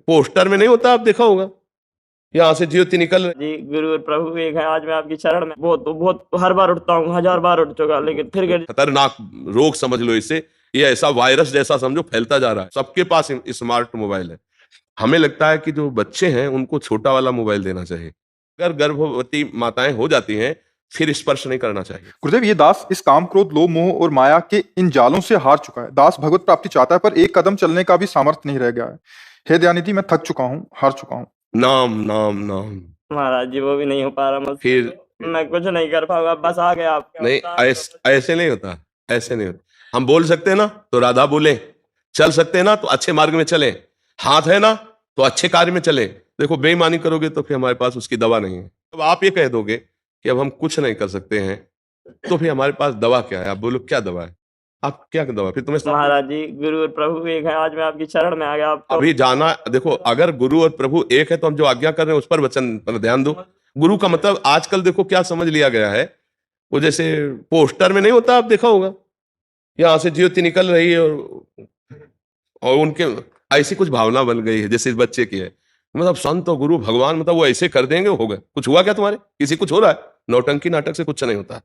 Poster में नहीं होता, आप देखा होगा, यहाँ से ज्योति निकल रही। जी गुरु और प्रभु एक है, आज मैं आपकी शरण में बहुत बहुत हर बार उठता हूँ, 1000 बार उठ चुका, लेकिन फिर गिर। खतरनाक रोग समझ लो इसे, ये ऐसा वायरस जैसा समझो फैलता जा रहा है। सबके पास स्मार्ट मोबाइल है। हमें लगता है कि जो बच्चे हैं उनको छोटा वाला मोबाइल देना चाहिए। अगर गर्भवती माताएं हो जाती हैं फिर स्पर्श नहीं करना चाहिए। गुरुदेव, ये दास इस काम, क्रोध, लोभ, मोह और माया के इन जालों से हार चुका है। दास भगवत प्राप्ति चाहता है, पर एक कदम चलने का भी सामर्थ्य नहीं रह गया है। हे दयानिधि, मैं थक चुका हूँ, हार चुका हूँ। नाम नाम नाम। महाराज जी वो भी नहीं हो पा रहा मुझसे, फिर मैं कुछ नहीं कर पाऊंगा, बस आ गया आप। नहीं, ऐसे नहीं होता, ऐसे नहीं होता। हम बोल सकते हैं ना तो राधा बोले, चल सकते हैं ना तो अच्छे मार्ग में चले, हाथ है ना तो अच्छे कार्य में चले। देखो बेईमानी करोगे तो फिर हमारे पास उसकी दवा नहीं है। अब आप ये कह दोगे कि अब हम कुछ नहीं कर सकते हैं, तो फिर हमारे पास दवा क्या है? आप बोलो क्या दवा है? आप क्या दवा? फिर तुम्हें महाराज जी गुरु और प्रभु एक है, आज मैं आपकी शरण में आ गया। आप अभी जाना, देखो अगर गुरु और प्रभु एक है तो हम जो आज्ञा कर रहे हैं उस पर वचन पर ध्यान दो। गुरु का मतलब आजकल देखो क्या समझ लिया गया है, वो जैसे पोस्टर में नहीं होता, आप देखा होगा, यहाँ से ज्योति निकल रही है और उनके ऐसी कुछ भावना बन गई है जैसे इस बच्चे की है। मतलब संत और गुरु भगवान मतलब वो ऐसे कर देंगे, हो गए। कुछ हुआ क्या तुम्हारे? किसी कुछ हो रहा है? नौटंकी नाटक से कुछ नहीं होता।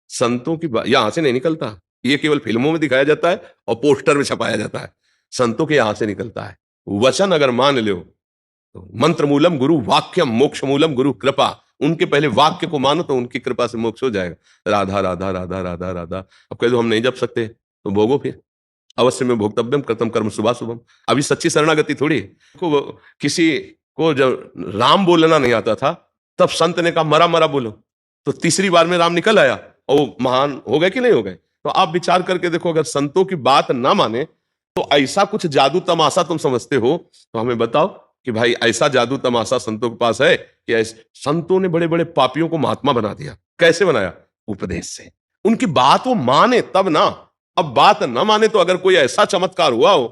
संतों की यहाँ से नहीं निकलता, ये केवल फिल्मों में दिखाया जाता है और पोस्टर में छपाया जाता है। संतों के यहाँ से निकलता है। वचन अगर मान लो तो मंत्र मूलम गुरु वाक्यम मोक्ष मूलम गुरु कृपा। उनके पहले वाक्य को मानो तो उनकी कृपा से मोक्ष हो जाएगा। राधा राधा राधा राधा राधा। अब कह दो हम नहीं जप सकते तो भोगो फिर, अवश्य में भोक्तव्यम कृतम कर्म शुभा शुभम। अभी सच्ची शरणागति थोड़ी को, किसी को जब राम बोलना नहीं आता था तब संत ने कहा मरा मरा बोलो, तो तीसरी बार में राम निकल आया और वो महान हो गए कि नहीं हो गए? तो आप विचार करके देखो, अगर संतों की बात ना माने तो ऐसा कुछ जादू तमाशा तुम समझते हो तो हमें बताओ कि भाई ऐसा जादू तमाशा संतों के पास है कि ऐसे संतों ने बड़े बड़े पापियों को महात्मा बना दिया। कैसे बनाया? उपदेश से। उनकी बात वो माने तब ना। अब बात ना माने तो अगर कोई ऐसा चमत्कार हुआ हो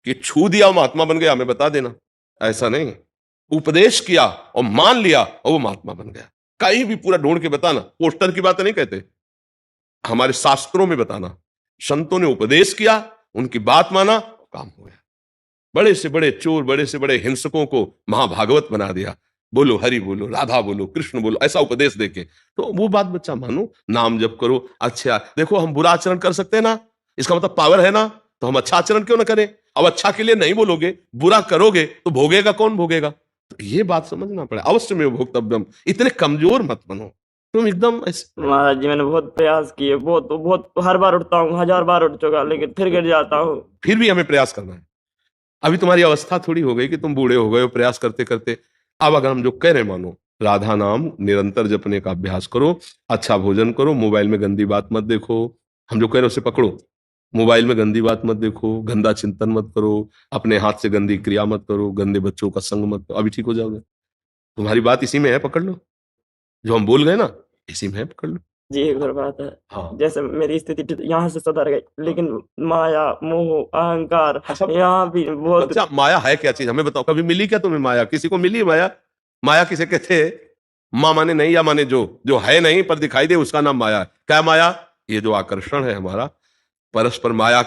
कि छू दिया वो महात्मा बन गया, हमें बता देना। ऐसा नहीं, उपदेश किया और मान लिया और वो महात्मा बन गया। कहीं भी पूरा ढूंढ के बताना, पोस्टर की बात नहीं कहते, हमारे शास्त्रों में बताना। संतों ने उपदेश किया, उनकी बात माना, काम हो गया। बड़े से बड़े चोर, बड़े से बड़े हिंसकों को महाभागवत बना दिया। बोलो हरि बोलो, राधा बोलो, कृष्ण बोलो, ऐसा उपदेश देके। तो वो बात बच्चा मानो, नाम जप करो। अच्छा देखो, हम बुरा आचरण कर सकते हैं ना, इसका मतलब पावर है ना, तो हम अच्छा आचरण क्यों ना करें? अब अच्छा के लिए नहीं बोलोगे, बुरा करोगे तो भोगेगा कौन? भोगेगा। तो ये बात समझना पड़े। अवश्य में भोक्तव्यम। इतने कमजोर मत बनो तुम एकदम ऐसे। महाराज जी मैंने बहुत प्रयास किए, बहुत बहुत हर बार उठता हूँ, 1000 बार उठ चुका, लेकिन फिर गिर जाता हूँ। फिर भी हमें प्रयास करना है। अभी तुम्हारी अवस्था थोड़ी हो गई कि तुम बूढ़े हो गए हो प्रयास करते करते। अब अगर हम जो कह रहे मानो, राधा नाम निरंतर जपने का अभ्यास करो, अच्छा भोजन करो, मोबाइल में गंदी बात मत देखो। हम जो कह रहे उसे पकड़ो। मोबाइल में गंदी बात मत देखो, गंदा चिंतन मत करो, अपने हाथ से गंदी क्रिया मत करो, गंदे बच्चों का संग मत करो। अभी ठीक हो जाओगे। तुम्हारी बात इसी में है, पकड़ लो। जो हम बोल गए ना इसी में है, पकड़ लो। जी एक और बात है, हाँ। जैसे मेरी स्थिति यहाँ से सुधर गई, लेकिन माया मोह अहंकार यहाँ भी बहुत। अच्छा माया है क्या चीज? हमें बताओ, कभी मिली क्या तुम्हें माया? किसी को मिली माया? माया किसे कहते हैं? माँ माने नहीं या माने जो जो है नहीं पर दिखाई दे, उसका नाम माया है। क्या माया? ये जो आकर्षण है हमारा, परस्पर माया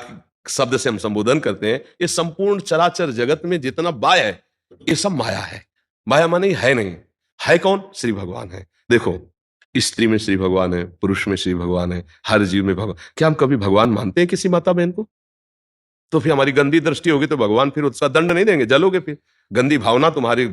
शब्द से हम संबोधन करते हैं। ये संपूर्ण चराचर जगत में जितना बाय है ये सब माया है। माया माने है नहीं, है कौन? श्री भगवान है। देखो, स्त्री में श्री भगवान है, पुरुष में श्री भगवान है, हर जीव में भगवान। क्या हम कभी भगवान मानते हैं किसी माता बहन को? तो फिर हमारी गंदी दृष्टि होगी तो भगवान फिर उसका दंड नहीं देंगे, जलोगे। फिर गंदी भावना तुम्हारी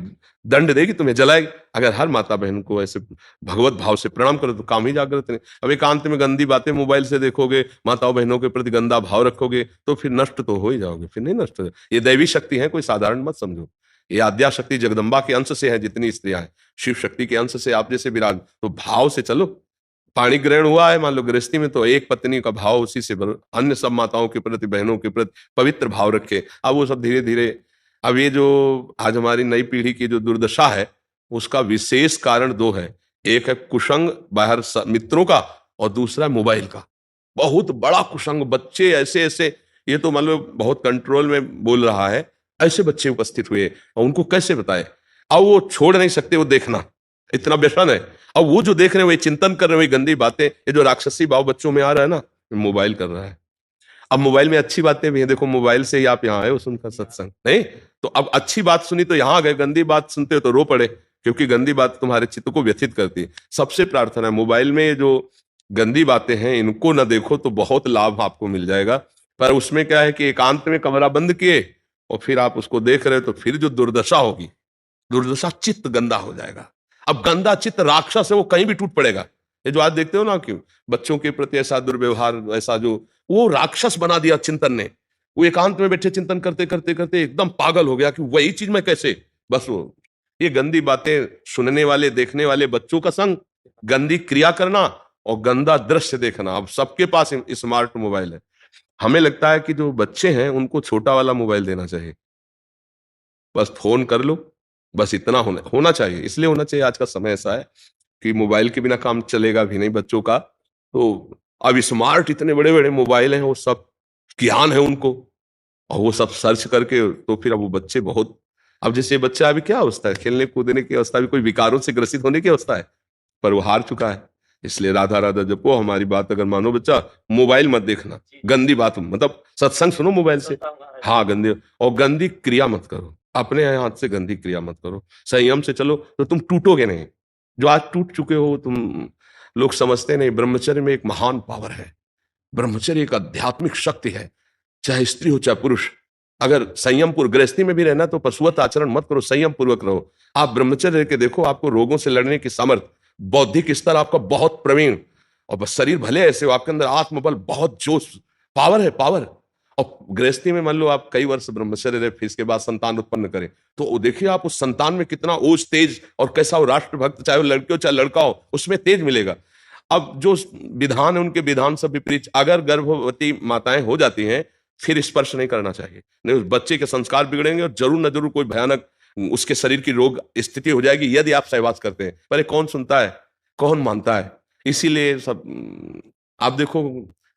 दंड देगी, तुम्हें जलाएगी। अगर हर माता बहन को ऐसे भगवत भाव से प्रणाम करो तो काम ही जागृत नहीं। अब एकांत में गंदी बातें मोबाइल से देखोगे, माताओं बहनों के प्रति गंदा भाव रखोगे तो फिर नष्ट तो हो ही जाओगे। फिर नहीं नष्ट हो। ये दैवी शक्ति है, कोई साधारण मत समझो। ये आद्या शक्ति जगदम्बा के अंश से है। जितनी स्त्रियां हैं शिव शक्ति के अंश से आप जैसे विराज, तो भाव से चलो। पाणी ग्रहण हुआ है मान लो गृहस्थी में, तो एक पत्नी का भाव उसी से अन्य सब माताओं के प्रति, बहनों के प्रति पवित्र भाव रखे। अब वो सब धीरे धीरे, अब ये जो आज हमारी नई पीढ़ी की जो दुर्दशा है उसका विशेष कारण दो है। एक है कुसंग बाहर मित्रों का, और दूसरा मोबाइल का। बहुत बड़ा कुसंग। बच्चे ऐसे ऐसे, ये तो मान लो बहुत कंट्रोल में बोल रहा है, ऐसे बच्चे उपस्थित हुए और उनको कैसे बताए? अब वो छोड़ नहीं सकते, वो देखना इतना व्यसन है। अब वो जो देख रहे हैं, वो चिंतन कर रहे हैं, वही गंदी बातें, ये जो राक्षसी भाव बच्चों में आ रहा है ना, मोबाइल कर रहा है। अब मोबाइल में अच्छी बातें भी हैं, देखो मोबाइल से ही आप यहाँ आए हो सुनकर सत्संग, नहीं तो अब अच्छी बात सुनी तो यहाँ आ गए, गंदी बात सुनते हो तो रो पड़े, क्योंकि गंदी बात तुम्हारे चित्त को व्यथित करती है। सबसे प्रार्थना है मोबाइल में जो गंदी बातें हैं इनको न देखो तो बहुत लाभ आपको मिल जाएगा। पर उसमें क्या है कि एकांत में कमरा बंद किए और फिर आप उसको देख रहे हो तो फिर जो दुर्दशा होगी, दुर्दशा, चित्त गंदा हो जाएगा। अब गंदा चित्त राक्षस है, वो कहीं भी टूट पड़ेगा। ये जो आज देखते हो ना कि बच्चों के प्रति ऐसा दुर्व्यवहार, ऐसा जो वो राक्षस बना दिया चिंतन ने, वो एकांत में बैठे चिंतन करते करते करते एकदम पागल हो गया कि वही चीज मैं कैसे, बस वो ये गंदी बातें सुनने वाले देखने वाले बच्चों का संग, गंदी क्रिया करना और गंदा दृश्य देखना। अब सबके पास स्मार्ट मोबाइल है। हमें लगता है कि जो बच्चे हैं उनको छोटा वाला मोबाइल देना चाहिए, बस फोन कर लो, बस इतना होना चाहिए। इसलिए होना चाहिए, आज का समय ऐसा है कि मोबाइल के बिना काम चलेगा भी नहीं बच्चों का। तो अब स्मार्ट इतने बड़े बड़े मोबाइल हैं, वो सब ज्ञान है उनको, और वो सब सर्च करके तो फिर अब वो बच्चे बहुत, अब जैसे बच्चा अभी क्या अवस्था है, खेलने कूदने की अवस्था, भी कोई विकारों से ग्रसित होने की अवस्था है, पर वो हार चुका है। इसलिए राधा राधा जपो, हमारी बात अगर मानो बच्चा, मोबाइल मत देखना, गंदी बात मतलब सत्संग सुनो मोबाइल से, हाँ गंदी, और गंदी क्रिया मत करो, अपने हाथ से गंदी क्रिया मत करो, संयम से चलो तो तुम टूटोगे नहीं। जो आज टूट चुके हो तुम, लोग समझते नहीं, ब्रह्मचर्य में एक महान पावर है, ब्रह्मचर्य एक आध्यात्मिक शक्ति है, चाहे स्त्री हो चाहे पुरुष। अगर संयम पूर्वक गृहस्थी में भी रहना तो पशुवत आचरण मत करो, संयम पूर्वक रहो। आप ब्रह्मचर्य के देखो, आपको रोगों से लड़ने की समर्थ, बौद्धिक स्तर आपका बहुत प्रवीण, और बस शरीर भले ऐसे हो, आपके अंदर आत्मबल, बहुत जोश, पावर है, पावर। और गृहस्थी में मान लो आप कई वर्ष ब्रह्मचर्य रहे, फिर इसके बाद संतान उत्पन्न करें, तो देखिए आप उस संतान में कितना ओज, तेज, और कैसा वो राष्ट्रभक्त, चाहे वो लड़की हो चाहे लड़का हो, उसमें तेज मिलेगा। अब जो विधान है उनके विधान सब विपरीत, अगर गर्भवती माताएं हो जाती हैं फिर स्पर्श नहीं करना चाहिए, नहीं उस बच्चे के संस्कार बिगड़ेंगे और जरूर न जरूर कोई भयानक उसके शरीर की रोग स्थिति हो जाएगी यदि आप सहवास करते हैं। पर कौन सुनता है, कौन मानता है? इसीलिए सब आप देखो,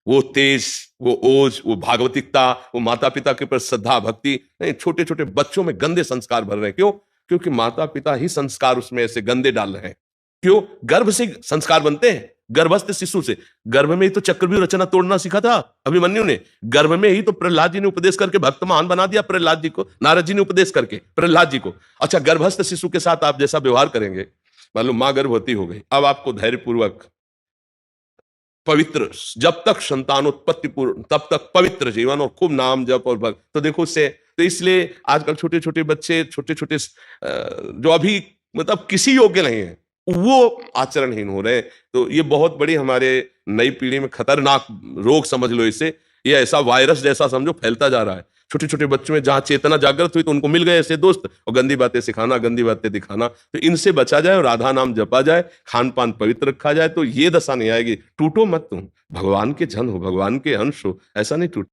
वो तेज, वो ओज, वो भागवतिकता, वो माता पिता के प्रति श्रद्धा भक्ति नहीं, छोटे छोटे बच्चों में गंदे संस्कार भर रहे हैं। क्यों? क्योंकि माता पिता ही संस्कार उसमें ऐसे गंदे डाल रहे हैं। क्यों? गर्भ से संस्कार बनते हैं, गर्भस्थ शिशु से। गर्भ में ही तो चक्रव्यूह रचना तोड़ना सीखा था अभिमन्यु ने, गर्भ में ही तो प्रहलाद जी ने उपदेश करके भक्त महान बना दिया प्रहलाद जी को, नारद जी ने उपदेश करके प्रहलाद जी को। अच्छा, गर्भस्थ शिशु के साथ आप जैसा व्यवहार करेंगे, मान लो मां गर्भवती हो गई, अब आपको धैर्यपूर्वक पवित्र, जब तक संतानोत्पत्ति पूर्ण तब तक पवित्र जीवन और खूब नाम जप और भक्त, तो देखो उससे, तो इसलिए आजकल छोटे छोटे बच्चे, छोटे छोटे जो अभी मतलब किसी योग्य नहीं है, वो आचरणहीन हो रहे हैं। तो ये बहुत बड़ी हमारे नई पीढ़ी में खतरनाक रोग समझ लो इसे, ये ऐसा वायरस जैसा समझो फैलता जा रहा है। छोटे छोटे बच्चों में जहां चेतना जागृत हुई तो उनको मिल गए ऐसे दोस्त, और गंदी बातें सिखाना, गंदी बातें दिखाना। तो इनसे बचा जाए और राधा नाम जपा जाए, खान पान पवित्र रखा जाए, तो ये दशा नहीं आएगी। टूटो मत तुम, भगवान के जन हो, भगवान के अंश हो, ऐसा नहीं टूट